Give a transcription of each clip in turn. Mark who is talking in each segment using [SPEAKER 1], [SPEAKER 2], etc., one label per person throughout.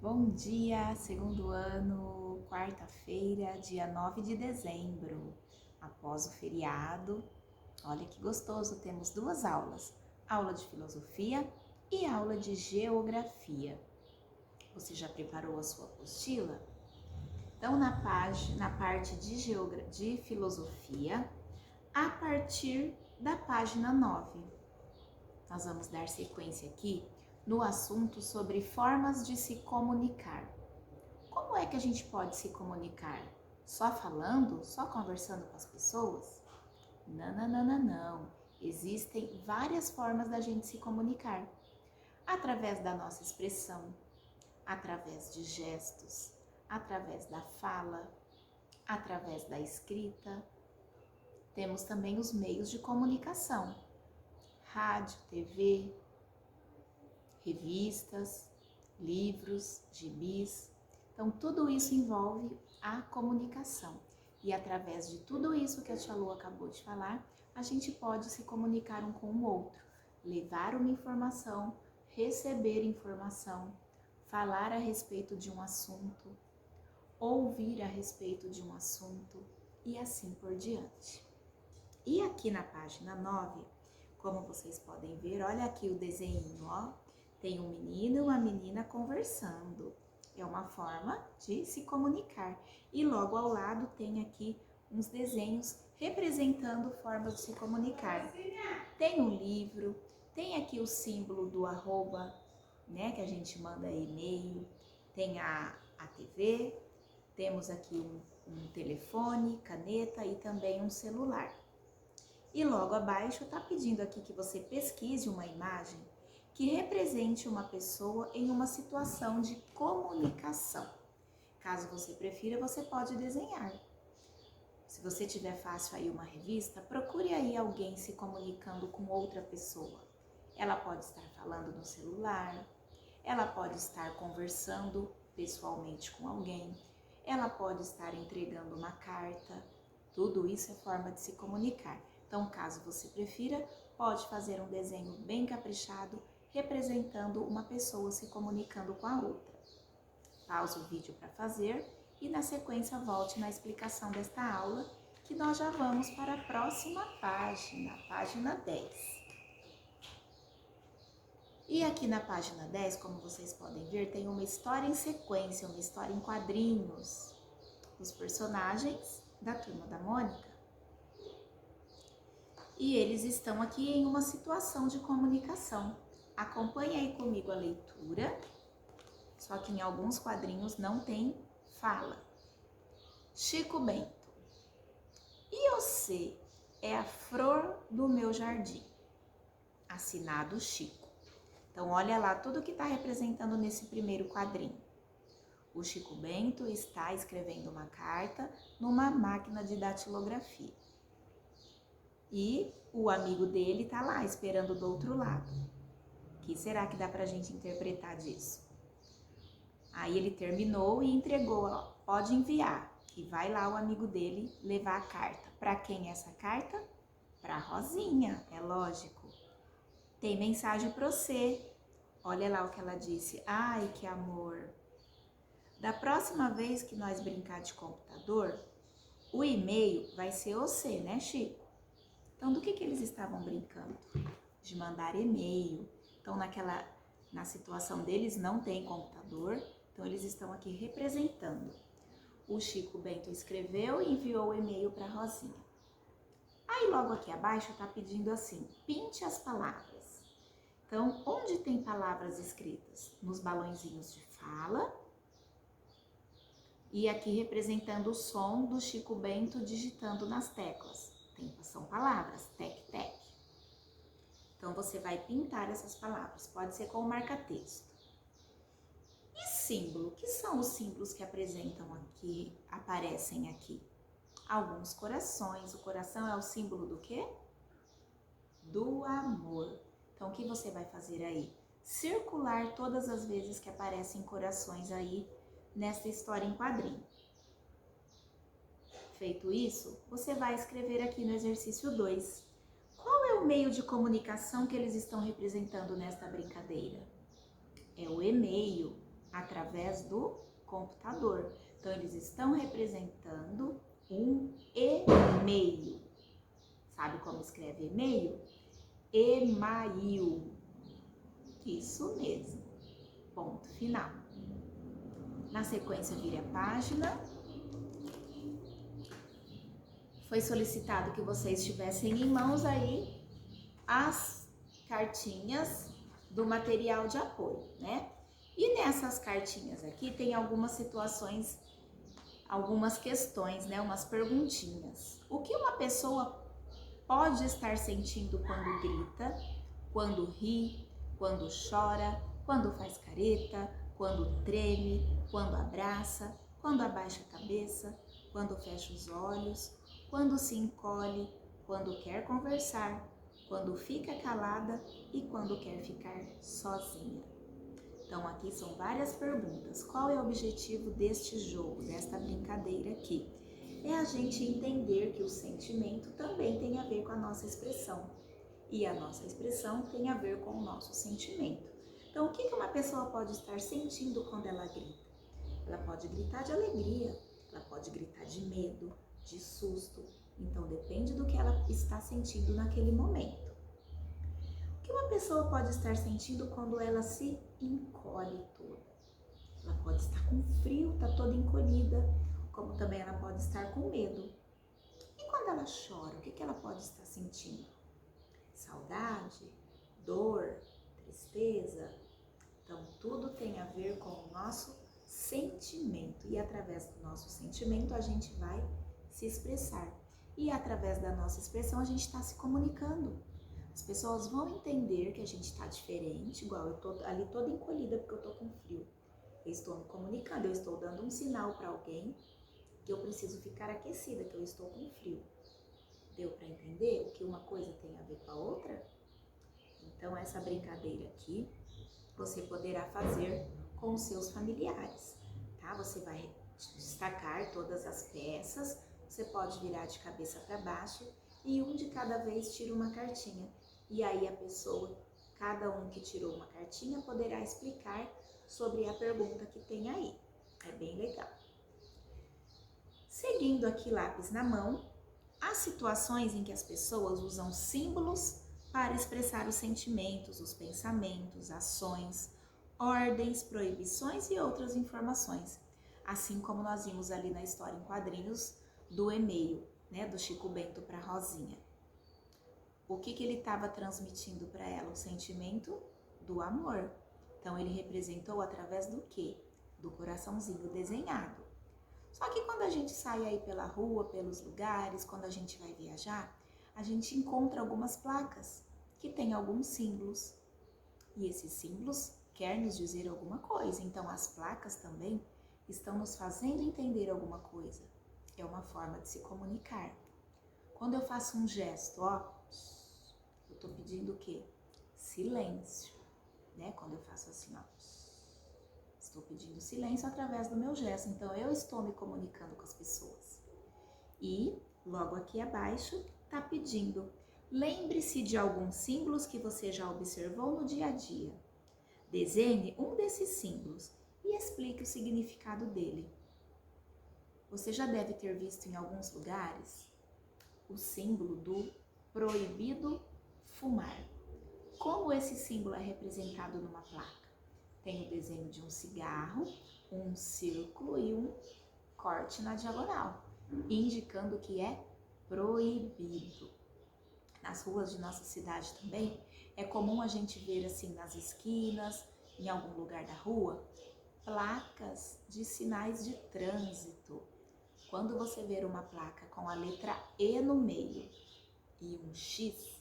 [SPEAKER 1] Bom dia, segundo ano, quarta-feira, dia 9 de dezembro, após o feriado. Olha que gostoso, temos duas aulas, aula de filosofia e aula de geografia. Você já preparou a sua apostila? Então, na parte de filosofia, a partir da página 9, nós vamos dar sequência aqui no assunto sobre formas de se comunicar. Como é que a gente pode se comunicar? Só falando? Só conversando com as pessoas? Não, não, não, não, não. Existem várias formas da gente se comunicar. Através da nossa expressão, através de gestos, através da fala, através da escrita. Temos também os meios de comunicação: rádio, TV, revistas, livros, gibis. Então, tudo isso envolve a comunicação. E através de tudo isso que a tia Lu acabou de falar, a gente pode se comunicar um com o outro, levar uma informação, receber informação, falar a respeito de um assunto, ouvir a respeito de um assunto e assim por diante. E aqui na página 9, como vocês podem ver, olha aqui o desenho, ó. Tem um menino e uma menina conversando. É uma forma de se comunicar. E logo ao lado tem aqui uns desenhos representando formas de se comunicar. Tem um livro, tem aqui o símbolo do arroba, né, que a gente manda e-mail. Tem a TV, temos aqui um telefone, caneta e também um celular. E logo abaixo está pedindo aqui que você pesquise uma imagem que represente uma pessoa em uma situação de comunicação. Caso você prefira, você pode desenhar. Se você tiver fácil aí uma revista, procure aí alguém se comunicando com outra pessoa. Ela pode estar falando no celular, ela pode estar conversando pessoalmente com alguém, ela pode estar entregando uma carta. Tudo isso é forma de se comunicar. Então, caso você prefira, pode fazer um desenho bem caprichado, representando uma pessoa se comunicando com a outra. Pause o vídeo para fazer e na sequência volte na explicação desta aula, que nós já vamos para a próxima página, página 10. E aqui na página 10, como vocês podem ver, tem uma história em sequência, uma história em quadrinhos dos personagens da Turma da Mônica. E eles estão aqui em uma situação de comunicação. Acompanhe aí comigo a leitura, só que em alguns quadrinhos não tem fala. Chico Bento. E você é a flor do meu jardim. Assinado Chico. Então, olha lá tudo que está representando nesse primeiro quadrinho. O Chico Bento está escrevendo uma carta numa máquina de datilografia. E o amigo dele está lá, esperando do outro lado. O que será que dá pra gente interpretar disso? Aí ele terminou e entregou, ó, pode enviar. E vai lá o amigo dele levar a carta. Para quem é essa carta? Para Rosinha, é lógico. Tem mensagem para você. Olha lá o que ela disse. Ai, que amor. Da próxima vez que nós brincar de computador, o e-mail vai ser você, né, Chico? Então, do que eles estavam brincando? De mandar e-mail. Então, na situação deles, não tem computador. Então, eles estão aqui representando. O Chico Bento escreveu e enviou o e-mail para Rosinha. Aí, logo aqui abaixo, está pedindo assim, pinte as palavras. Então, onde tem palavras escritas? Nos balõezinhos de fala. E aqui representando o som do Chico Bento digitando nas teclas. São palavras, tec-tec. Então, você vai pintar essas palavras. Pode ser com marca-texto. E símbolo? O que são os símbolos que aparecem aqui? Alguns corações. O coração é o símbolo do quê? Do amor. Então, o que você vai fazer aí? Circular todas as vezes que aparecem corações aí nessa história em quadrinho. Feito isso, você vai escrever aqui no exercício 2. Qual é o meio de comunicação que eles estão representando nesta brincadeira? É o e-mail. através do computador. Então, eles estão representando um e-mail. Sabe como escreve e-mail? E-mail. Isso mesmo. Ponto final. Na sequência, vire a página. Foi solicitado que vocês tivessem em mãos aí as cartinhas do material de apoio, né? E nessas cartinhas aqui tem algumas situações, algumas questões, né? Umas perguntinhas. O que uma pessoa pode estar sentindo quando grita, quando ri, quando chora, quando faz careta, quando treme, quando abraça, quando abaixa a cabeça, quando fecha os olhos, quando se encolhe, quando quer conversar, quando fica calada e quando quer ficar sozinha. Então aqui são várias perguntas. Qual é o objetivo deste jogo, desta brincadeira aqui? É a gente entender que o sentimento também tem a ver com a nossa expressão. E a nossa expressão tem a ver com o nosso sentimento. Então o que uma pessoa pode estar sentindo quando ela grita? Ela pode gritar de alegria, ela pode gritar de medo, de susto. Então depende do que ela está sentindo naquele momento. O que uma pessoa pode estar sentindo quando ela se encolhe toda? Ela pode estar com frio, está toda encolhida, como também ela pode estar com medo. E quando ela chora, o que ela pode estar sentindo? Saudade, dor, tristeza. Então tudo tem a ver com o nosso sentimento. E através do nosso sentimento a gente vai se expressar. E através da nossa expressão a gente está se comunicando. As pessoas vão entender que a gente está diferente, igual eu tô ali toda encolhida porque eu tô com frio. Eu estou me comunicando, eu estou dando um sinal para alguém que eu preciso ficar aquecida, que eu estou com frio. Deu para entender o que uma coisa tem a ver com a outra? Então essa brincadeira aqui você poderá fazer com os seus familiares, tá? Você vai destacar todas as peças, você pode virar de cabeça para baixo e um de cada vez tira uma cartinha. E aí a pessoa, cada um que tirou uma cartinha, poderá explicar sobre a pergunta que tem aí. É bem legal. Seguindo aqui lápis na mão, há situações em que as pessoas usam símbolos para expressar os sentimentos, os pensamentos, ações, ordens, proibições e outras informações. Assim como nós vimos ali na história em quadrinhos do e-mail, né, do Chico Bento para Rosinha. O que ele estava transmitindo para ela? O sentimento do amor. Então ele representou através do quê? Do coraçãozinho desenhado. Só que quando a gente sai aí pela rua, pelos lugares, quando a gente vai viajar, a gente encontra algumas placas que têm alguns símbolos. E esses símbolos querem nos dizer alguma coisa. Então as placas também estão nos fazendo entender alguma coisa. É uma forma de se comunicar. Quando eu faço um gesto, ó, eu tô pedindo o quê? Silêncio, né? Quando eu faço assim, ó, estou pedindo silêncio através do meu gesto. Então eu estou me comunicando com as pessoas. E logo aqui abaixo tá pedindo: lembre-se de alguns símbolos que você já observou no dia a dia. Desenhe um desses símbolos e explique o significado dele. Você já deve ter visto em alguns lugares o símbolo do proibido fumar. Como esse símbolo é representado numa placa? Tem o desenho de um cigarro, um círculo e um corte na diagonal, indicando que é proibido. Nas ruas de nossa cidade também é comum a gente ver assim nas esquinas, em algum lugar da rua, placas de sinais de trânsito. Quando você ver uma placa com a letra E no meio e um X,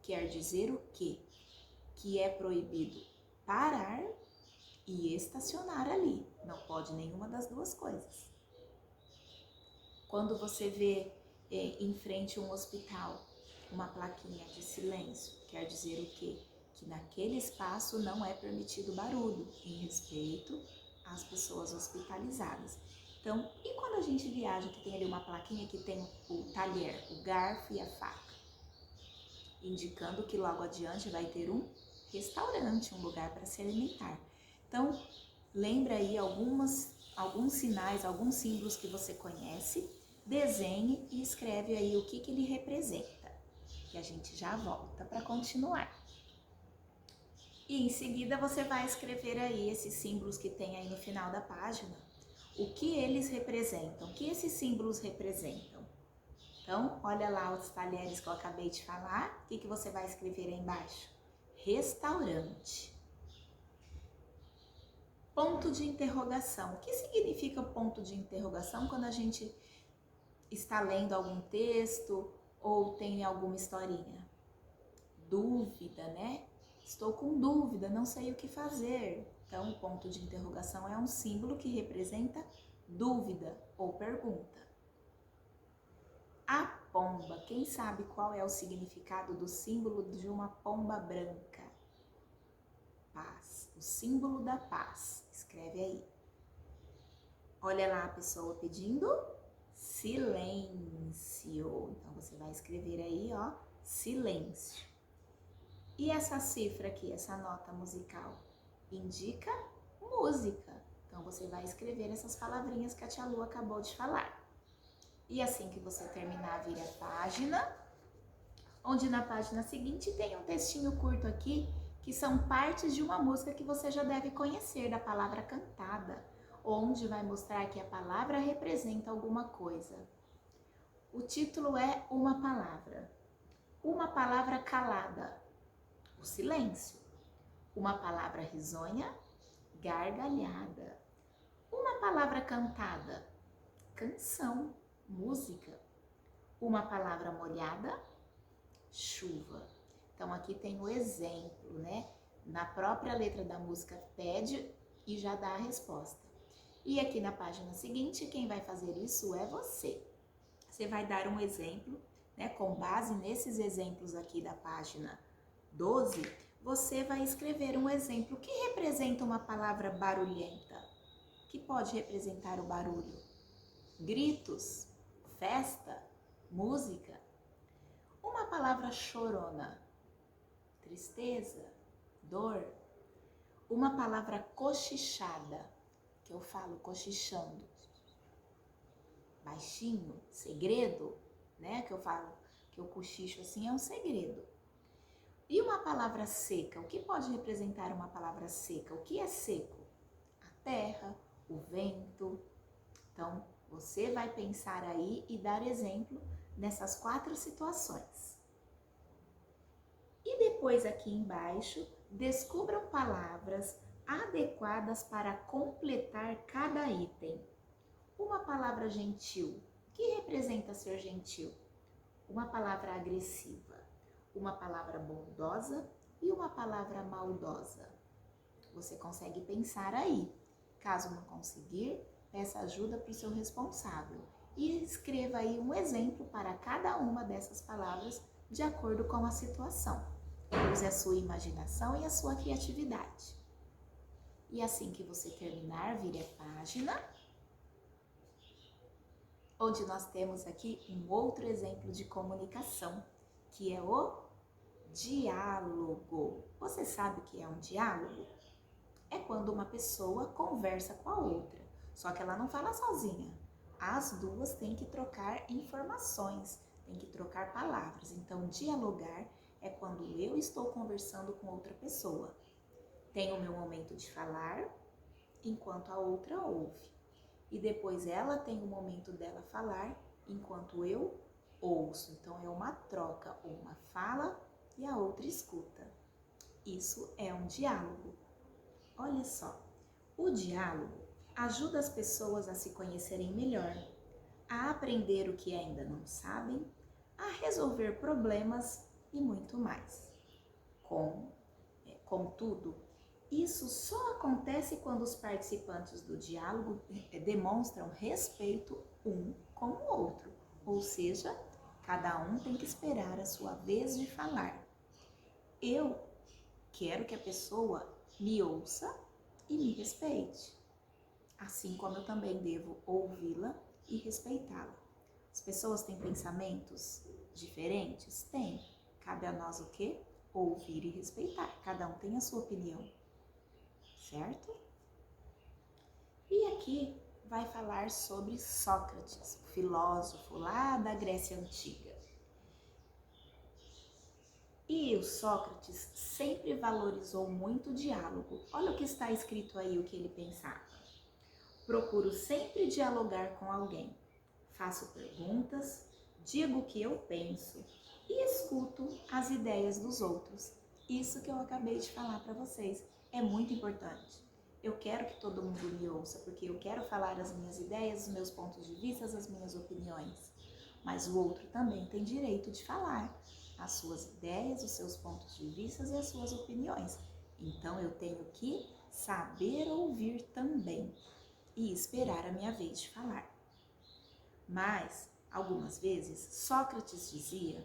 [SPEAKER 1] quer dizer o quê? Que é proibido parar e estacionar ali. Não pode nenhuma das duas coisas. Quando você vê em frente a um hospital uma plaquinha de silêncio, quer dizer o quê? Que naquele espaço não é permitido barulho, em respeito às pessoas hospitalizadas. Então, e quando a gente viaja, que tem ali uma plaquinha que tem o talher, o garfo e a faca, indicando que logo adiante vai ter um restaurante, um lugar para se alimentar. Então, lembra aí alguns sinais, alguns símbolos que você conhece, desenhe e escreve aí o que ele representa. E a gente já volta para continuar. E em seguida você vai escrever aí esses símbolos que tem aí no final da página. O que eles representam, o que esses símbolos representam. Então, olha lá os talheres que eu acabei de falar. O que você vai escrever aí embaixo? Restaurante. Ponto de interrogação. O que significa ponto de interrogação quando a gente está lendo algum texto ou tem alguma historinha? Dúvida, né? Estou com dúvida, não sei o que fazer. Então, o ponto de interrogação é um símbolo que representa dúvida ou pergunta. A pomba. Quem sabe qual é o significado do símbolo de uma pomba branca? Paz. O símbolo da paz. Escreve aí. Olha lá a pessoa pedindo silêncio. Então, você vai escrever aí, ó, silêncio. E essa cifra aqui, essa nota musical, indica música. Então, você vai escrever essas palavrinhas que a tia Lu acabou de falar. E assim que você terminar, vira a página, onde na página seguinte tem um textinho curto aqui, que são partes de uma música que você já deve conhecer, da palavra cantada, onde vai mostrar que a palavra representa alguma coisa. O título é Uma Palavra. Uma palavra calada, o silêncio. Uma palavra risonha, gargalhada. Uma palavra cantada, canção, música. Uma palavra molhada, chuva. Então aqui tem o exemplo, né? Na própria letra da música pede e já dá a resposta. E aqui na página seguinte, quem vai fazer isso é você. Você vai dar um exemplo, né? Com base nesses exemplos aqui da página 12, você vai escrever um exemplo que representa uma palavra barulhenta, que pode representar o barulho. Gritos, festa, música. Uma palavra chorona, tristeza, dor. Uma palavra cochichada, que eu falo cochichando, baixinho, segredo, né? Que eu falo, que eu cochicho assim, é um segredo. E uma palavra seca, o que pode representar uma palavra seca? O que é seco? A terra, o vento. Então, você vai pensar aí e dar exemplo nessas 4 situações. E depois aqui embaixo, descubram palavras adequadas para completar cada item. Uma palavra gentil. O que representa ser gentil? Uma palavra agressiva. Uma palavra bondosa e uma palavra maldosa. Você consegue pensar aí. Caso não conseguir, peça ajuda para o seu responsável e escreva aí um exemplo para cada uma dessas palavras de acordo com a situação. Use a sua imaginação e a sua criatividade. E assim que você terminar, vire a página, onde nós temos aqui um outro exemplo de comunicação, que é o diálogo. Você sabe o que é um diálogo? É quando uma pessoa conversa com a outra, só que ela não fala sozinha. As duas têm que trocar informações, têm que trocar palavras. Então, dialogar é quando eu estou conversando com outra pessoa. Tenho o meu momento de falar, enquanto a outra ouve. E depois ela tem o momento dela falar, enquanto eu ouço. Então, é uma troca, uma fala e a outra escuta. Isso é um diálogo. Olha só, o diálogo ajuda as pessoas a se conhecerem melhor, a aprender o que ainda não sabem, a resolver problemas e muito mais. Contudo, isso só acontece quando os participantes do diálogo demonstram respeito um com o outro, ou seja, cada um tem que esperar a sua vez de falar. Eu quero que a pessoa me ouça e me respeite, assim como eu também devo ouvi-la e respeitá-la. As pessoas têm pensamentos diferentes? Tem. Cabe a nós o quê? Ouvir e respeitar. Cada um tem a sua opinião, certo? aqui vai falar sobre Sócrates, o filósofo lá da Grécia Antiga. E o Sócrates sempre valorizou muito o diálogo. Olha o que está escrito aí, o que ele pensava. Procuro sempre dialogar com alguém. Faço perguntas, digo o que eu penso e escuto as ideias dos outros. Isso que eu acabei de falar para vocês é muito importante. Eu quero que todo mundo me ouça, porque eu quero falar as minhas ideias, os meus pontos de vista, as minhas opiniões. Mas o outro também tem direito de falar as suas ideias, os seus pontos de vista e as suas opiniões. Então eu tenho que saber ouvir também e esperar a minha vez de falar. Mas, algumas vezes, Sócrates dizia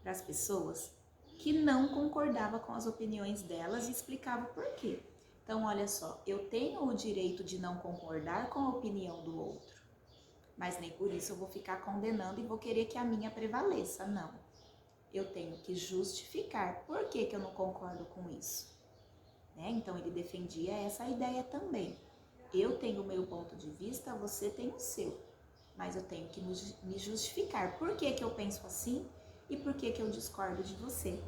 [SPEAKER 1] para as pessoas que não concordava com as opiniões delas e explicava por quê. Então, olha só, eu tenho o direito de não concordar com a opinião do outro, mas nem por isso eu vou ficar condenando e vou querer que a minha prevaleça, não. Eu tenho que justificar por que eu não concordo com isso. Então, ele defendia essa ideia também. Eu tenho o meu ponto de vista, você tem o seu, mas eu tenho que me justificar por que eu penso assim e por que eu discordo de você.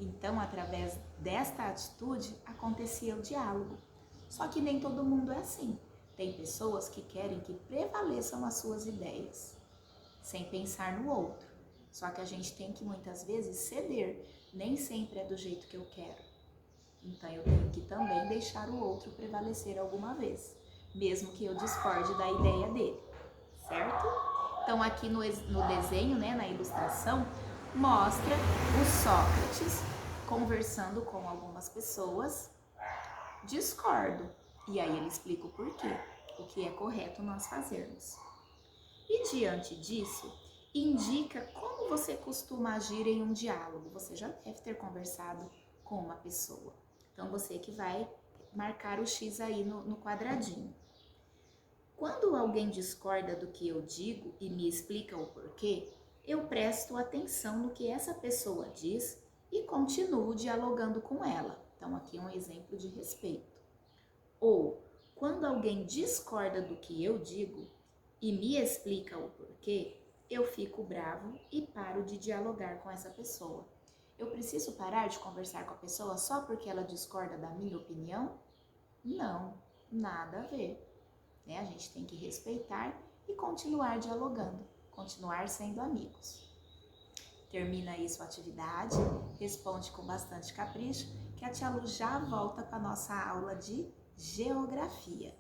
[SPEAKER 1] Então, através desta atitude, acontecia o diálogo. Só que nem todo mundo é assim. Tem pessoas que querem que prevaleçam as suas ideias, sem pensar no outro. Só que a gente tem que muitas vezes ceder. Nem sempre é do jeito que eu quero. Então, eu tenho que também deixar o outro prevalecer alguma vez, mesmo que eu discorde da ideia dele, certo? Então, aqui no desenho, na ilustração, mostra o Sócrates conversando com algumas pessoas. Discordo. E aí ele explica o porquê, o que é correto nós fazermos. E diante disso, indica como você costuma agir em um diálogo. Você já deve ter conversado com uma pessoa. Então, você que vai marcar o X aí no quadradinho. Quando alguém discorda do que eu digo e me explica o porquê, eu presto atenção no que essa pessoa diz e continuo dialogando com ela. Então, aqui é um exemplo de respeito. Ou, quando alguém discorda do que eu digo e me explica o porquê, eu fico bravo e paro de dialogar com essa pessoa. Eu preciso parar de conversar com a pessoa só porque ela discorda da minha opinião? Não, nada a ver. A gente tem que respeitar e continuar dialogando, continuar sendo amigos. Termina aí sua atividade, responde com bastante capricho, que a tia Lu já volta para a nossa aula de geografia.